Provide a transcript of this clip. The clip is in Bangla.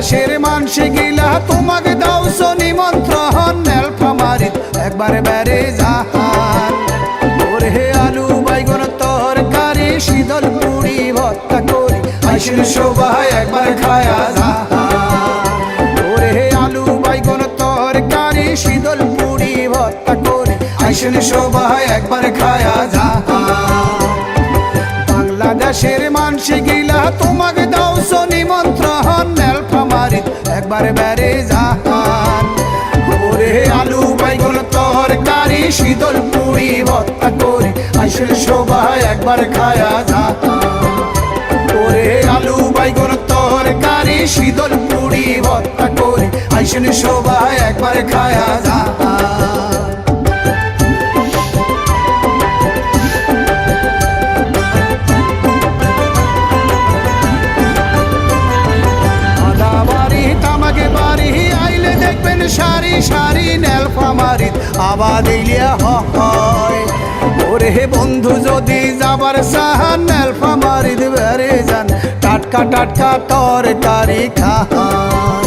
দেশের মানসি গিলা তোমাকে দাও নিমন্ত্রণ নীলফামারীত একবার বেড়ে যাহান ওরে আলু বাইগন তরকারি শীতল পুরি ভর্তা করি আইসেন সবাই একবার খায়া যাহান ওরে আলু বাইগন তরকারি শীতল পুরি ভর্তা করি আইসেন সবাই একবার খায়া যাহান বাংলাদেশের মানসি গিলা তোমাকে দাও নিমন্ত্রণ নীলফামারীত একবার বেড়ে যাহান ওরে আলু বাইগন তরকারি শীতল পুরি ভর্তা করি আইসেন সবাই একবার খায়া যাহান ওরে আলু বাইগন তরকারি শীতল পুরি ভর্তা করি আইসেন সবাই একবার খায়া যাহান সারি সারি নীলফামারীত আবাদ ইলিয়া হয় ওরে বন্ধু যদি যাবার চাহান নীলফামারীত বেড়ে যান টাটকা টাটকা তরকারি খান